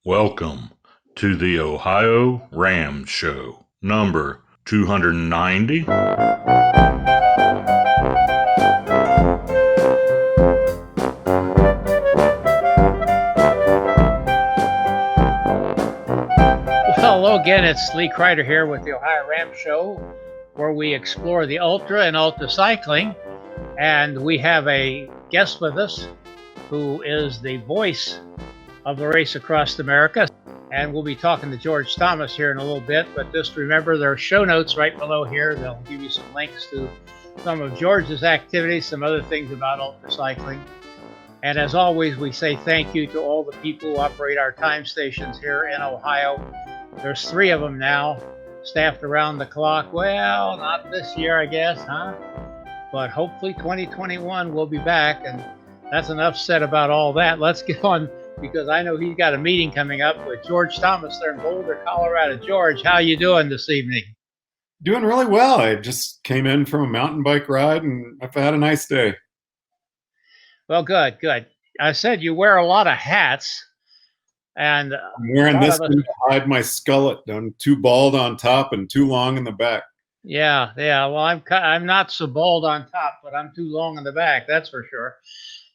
Welcome to the OhioRAAM Show, number 290. Well, hello again, it's Lee Kreider here with the OhioRAAM Show, where we explore the ultra and ultra cycling. And we have a guest with us who is the voice of the race across America. And we'll be talking to George Thomas here in a little bit, but just remember there are show notes right below here. They'll give you some links to some of George's activities, some other things about ultra cycling. And as always, we say thank you to all the people who operate our time stations here in Ohio. There's 3 of them now, staffed around the clock. Well, not this year, I guess, huh? But hopefully 2021 we'll be back, and that's enough said about all that. Let's get on, because I know he's got a meeting coming up with George Thomas there in Boulder, Colorado. George, how you doing this evening? Doing really well. I just came in from a mountain bike ride, and I've had a nice day. Well, good. I said you wear a lot of hats. And I'm wearing this one to hide my skullet. I'm too bald on top and too long in the back. Yeah. Well, I'm not so bald on top, but I'm too long in the back. That's for sure.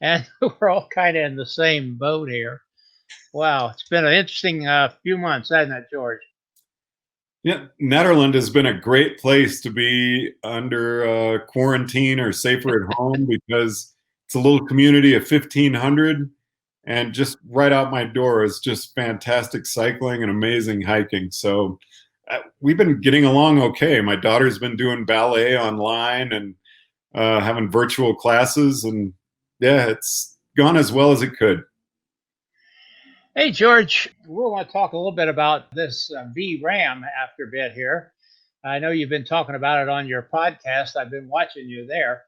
And we're all kind of in the same boat here. Wow, it's been an interesting few months, hasn't it, George? Yeah, Netherlands has been a great place to be under quarantine or safer at home because it's a little community of 1,500. And just right out my door is just fantastic cycling and amazing hiking. So we've been getting along okay. My daughter's been doing ballet online and having virtual classes. And yeah, it's gone as well as it could. Hey, George, we want to talk a little bit about this VRAAM after a bit here. I know you've been talking about it on your podcast. I've been watching you there.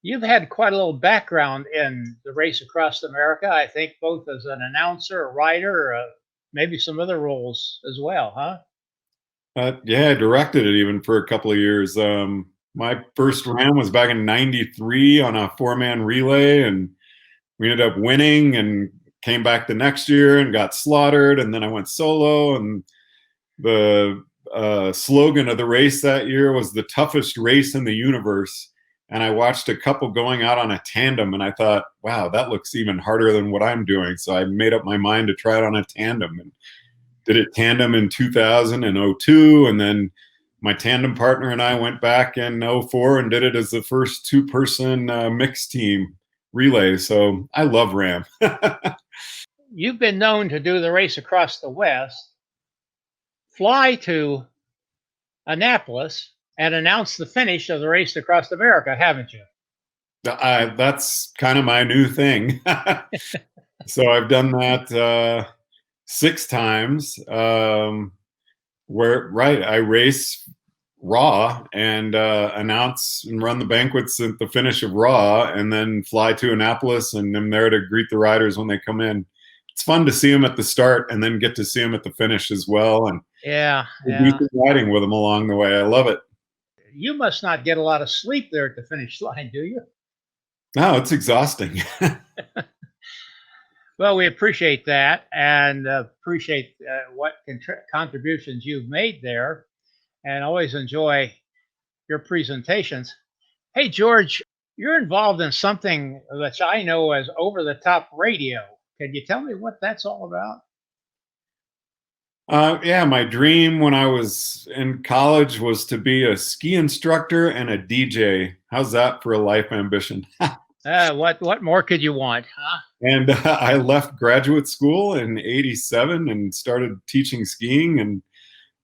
You've had quite a little background in the race across America, I think, both as an announcer, a writer, maybe some other roles as well, huh? Yeah, I directed it even for a couple of years. My first RAAM was back in '93 on a 4-man relay, and we ended up winning and came back the next year and got slaughtered. And then I went solo, and the slogan of the race that year was the toughest race in the universe. And I watched a couple going out on a tandem, and I thought, wow, that looks even harder than what I'm doing. So I made up my mind to try it on a tandem, and did it tandem in 2000 and 2002. And then my tandem partner and I went back in 2004 and did it as the first 2-person mixed team relay. So I love RAAM. You've been known to do the race across the West, fly to Annapolis, and announce the finish of the race across America, haven't you? That's kind of my new thing. So I've done that 6 times. I race raw and announce and run the banquets at the finish of raw, and then fly to Annapolis, and I'm there to greet the riders when they come in. It's fun to see them at the start and then get to see them at the finish as well, and do some riding with them along the way. I love it. You must not get a lot of sleep there at the finish line, do you? No, it's exhausting. Well, we appreciate that, and appreciate what contributions you've made there, and always enjoy your presentations. Hey, George, you're involved in something that I know as over-the-top radio. Can you tell me what that's all about? Yeah, my dream when I was in college was to be a ski instructor and a DJ. How's that for a life ambition? What more could you want, huh? And I left graduate school in '87 and started teaching skiing, and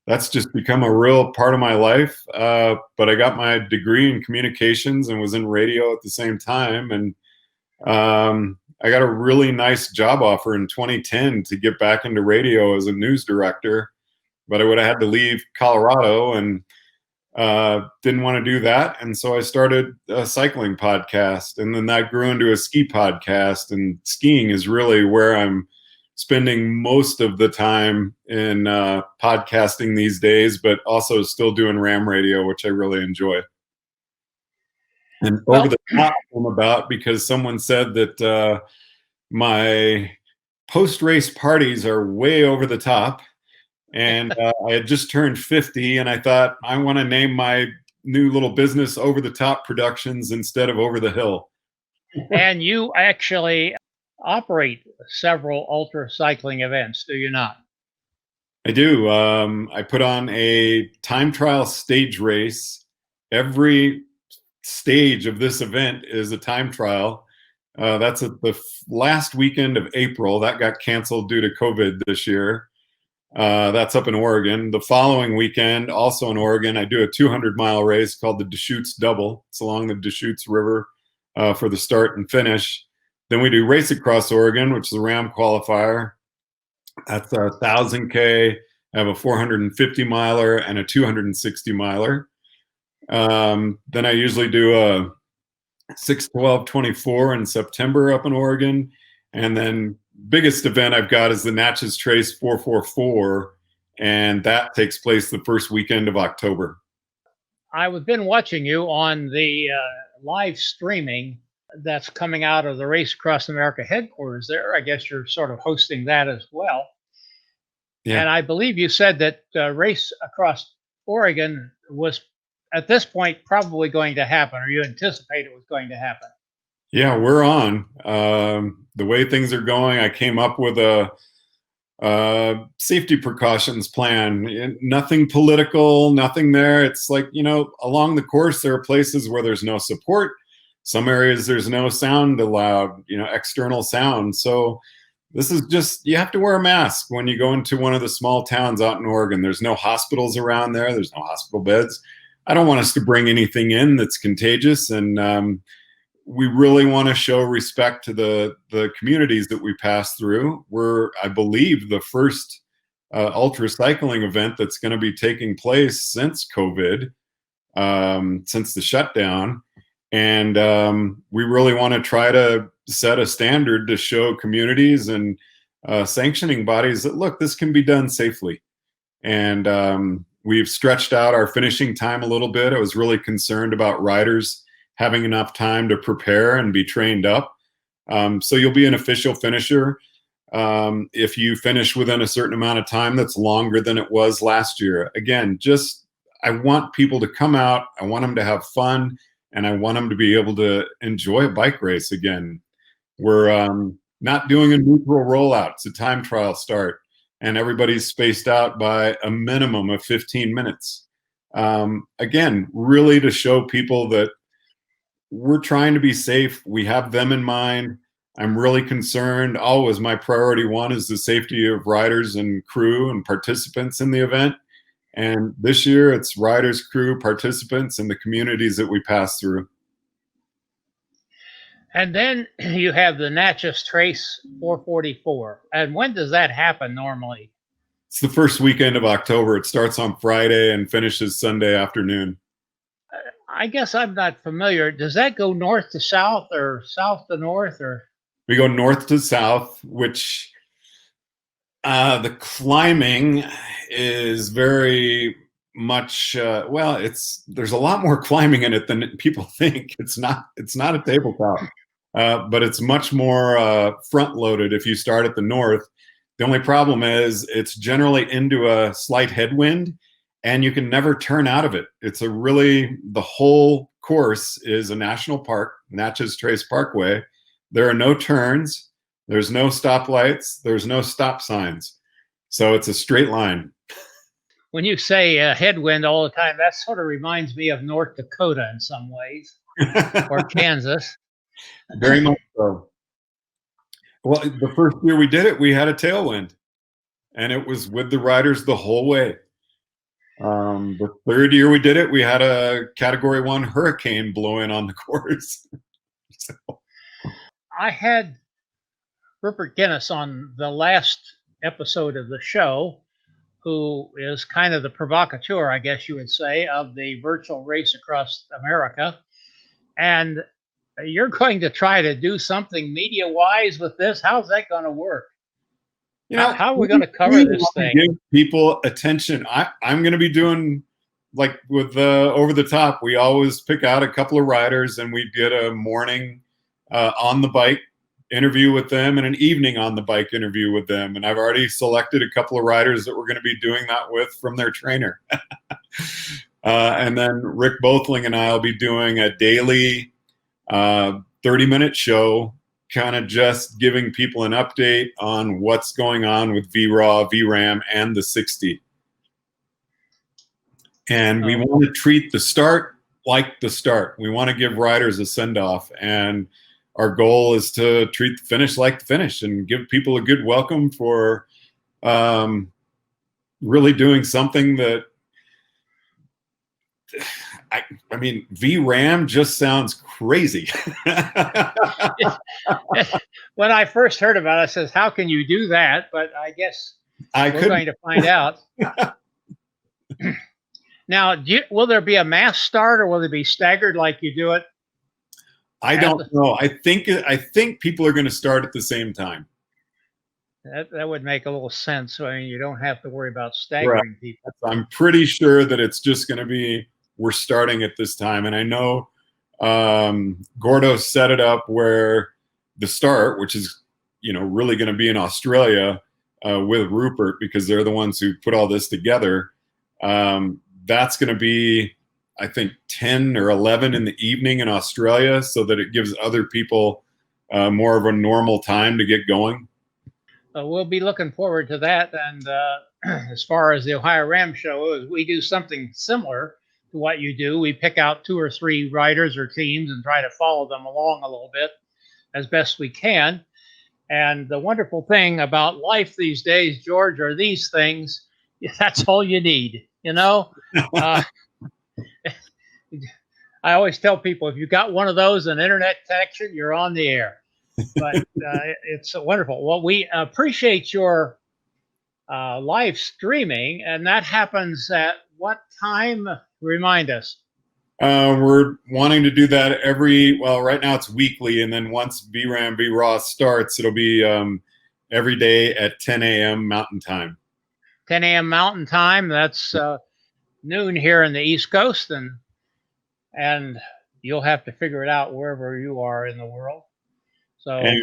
that's just become a real part of my life. But I got my degree in communications and was in radio at the same time. And I got a really nice job offer in 2010 to get back into radio as a news director, but I would have had to leave Colorado and didn't want to do that. And so I started a cycling podcast, and then that grew into a ski podcast, and skiing is really where I'm spending most of the time in podcasting these days, but also still doing RAM radio, which I really enjoy. And over the top I'm about because someone said that my post-race parties are way over the top. And I had just turned 50, and I thought, I want to name my new little business Over the Top Productions instead of Over the Hill. And you actually operate several ultra cycling events, do you not? I do. I put on a time trial stage race. Every stage of this event is a time trial. That's at the last weekend of April. That got canceled due to COVID this year. That's up in Oregon. The following weekend, also in Oregon, I do a 200-mile race called the Deschutes Double. It's along the Deschutes River for the start and finish. Then we do Race Across Oregon, which is the RAAM qualifier. That's a 1,000K. I have a 450-miler and a 260-miler. Then I usually do a 6/12/24 in September up in Oregon. And then biggest event I've got is the Natchez Trace 444, and that takes place the first weekend of October. I've been watching you on the live streaming that's coming out of the Race Across America headquarters there. I guess you're sort of hosting that as well. Yeah. And I believe you said that Race Across Oregon was, at this point, probably going to happen, or you anticipate it was going to happen. Yeah, we're on. The way things are going, I came up with a safety precautions plan. Nothing political, nothing there. It's like, along the course, there are places where there's no support. Some areas there's no sound allowed, external sound. So this is just, you have to wear a mask when you go into one of the small towns out in Oregon. There's no hospitals around there. There's no hospital beds. I don't want us to bring anything in that's contagious. And we really want to show respect to the communities that we pass through. We're, I believe, the first ultra cycling event that's going to be taking place since COVID, since the shutdown. And we really want to try to set a standard to show communities and sanctioning bodies that, look, this can be done safely. And we've stretched out our finishing time a little bit. I was really concerned about riders having enough time to prepare and be trained up. So you'll be an official finisher if you finish within a certain amount of time that's longer than it was last year. Again, I want people to come out. I want them to have fun, and I want them to be able to enjoy a bike race again. We're not doing a neutral rollout. It's a time trial start, and everybody's spaced out by a minimum of 15 minutes. Again, really to show people that we're trying to be safe. We have them in mind. I'm really concerned. Always my priority one is the safety of riders and crew and participants in the event. And this year it's riders, crew, participants, and the communities that we pass through. And then you have the Natchez Trace 444. And when does that happen normally? It's the first weekend of October. It starts on Friday and finishes Sunday afternoon. I guess I'm not familiar. Does that go north to south or south to north, or? We go north to south, which the climbing is very much there's a lot more climbing in it than people think. It's not a tabletop, but it's much more front loaded if you start at the north. The only problem is it's generally into a slight headwind, and you can never turn out of it. The whole course is a national park, Natchez Trace Parkway. There are no turns, there's no stoplights, there's no stop signs. So it's a straight line. When you say headwind all the time, that sort of reminds me of North Dakota in some ways, or Kansas. Very much so. Well, the first year we did it, we had a tailwind, and it was with the riders the whole way. The third year we did it, we had a Category 1 hurricane blow in on the course. So. I had Rupert Guinness on the last episode of the show, who is kind of the provocateur, I guess you would say, of the virtual Race Across America. And you're going to try to do something media-wise with this? How's that going to work? How are we going to cover this thing? Give people attention. I'm going to be doing, like with Over the Top, we always pick out a couple of riders and we get a morning on the bike interview with them and an evening on the bike interview with them. And I've already selected a couple of riders that we're going to be doing that with from their trainer. And then Rick Bothling and I will be doing a daily 30-minute show, kind of just giving people an update on what's going on with OhioRAAM, and the 60. And we want to treat the start like the start. We want to give riders a send-off, and our goal is to treat the finish like the finish and give people a good welcome for really doing something that, I mean, OhioRAAM just sounds crazy. When I first heard about it, I says, how can you do that? But I guess we're going to find out. Now, will there be a mass start, or will it be staggered like you do it? I don't know. I think people are going to start at the same time. That would make a little sense. I mean, you don't have to worry about staggering people. I'm pretty sure that it's just going to be, we're starting at this time. And I know Gordo set it up where the start, which is, really going to be in Australia with Rupert, because they're the ones who put all this together. That's going to be, I think, 10 or 11 in the evening in Australia, so that it gives other people more of a normal time to get going. We'll be looking forward to that. And as far as the OhioRAAM show, we do something similar to what you do. We pick out 2 or 3 riders or teams and try to follow them along a little bit as best we can. And the wonderful thing about life these days, George, are these things. That's all you need, I always tell people, if you got one of those, an internet connection, you're on the air. But it's wonderful. Well, we appreciate your live streaming, and that happens at what time? Remind us. We're wanting to do that right now it's weekly, and then once OhioRAAM starts, it'll be every day at 10 a.m. Mountain Time. 10 a.m. Mountain Time. That's noon here in the East Coast, and you'll have to figure it out wherever you are in the world. So, and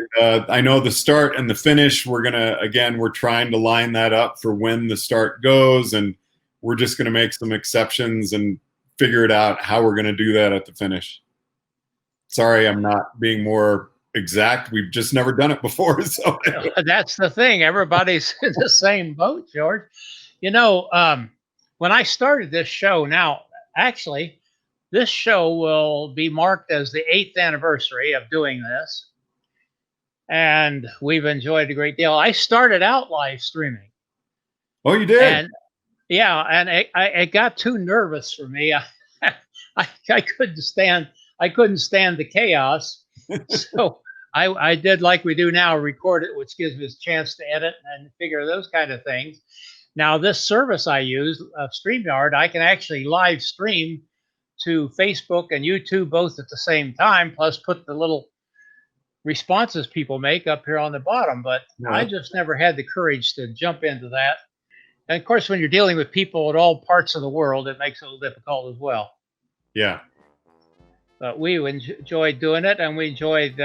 I know the start and the finish, we're trying to line that up for when the start goes, and we're just going to make some exceptions and figure it out how we're going to do that at the finish. Sorry, I'm not being more exact. We've just never done it before. So that's the thing. Everybody's in the same boat, George. When I started this show, now, actually, this show will be marked as the 8th anniversary of doing this. And we've enjoyed a great deal. I started out live streaming. Oh, you did? And yeah, and it got too nervous for me. I couldn't stand the chaos. So I did like we do now, record it, which gives me a chance to edit and figure those kind of things. Now, this service I use, StreamYard, I can actually live stream to Facebook and YouTube both at the same time, plus put the little responses people make up here on the bottom. But I just never had the courage to jump into that. And of course, when you're dealing with people at all parts of the world, it makes it a little difficult as well. Yeah. But we enjoyed doing it, and we enjoyed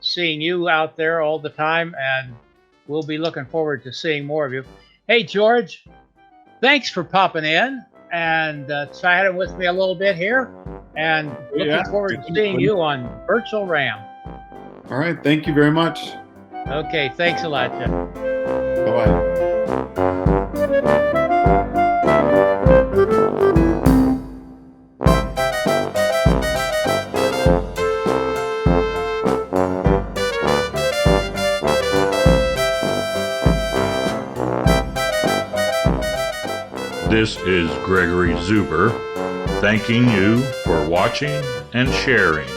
seeing you out there all the time, and we'll be looking forward to seeing more of you. Hey, George, thanks for popping in and chatting with me a little bit here, and looking forward to seeing you on Virtual RAM. All right. Thank you very much. Okay. Thanks a lot, Jeff. Bye-bye. This is Gregory Zuber, thanking you for watching and sharing.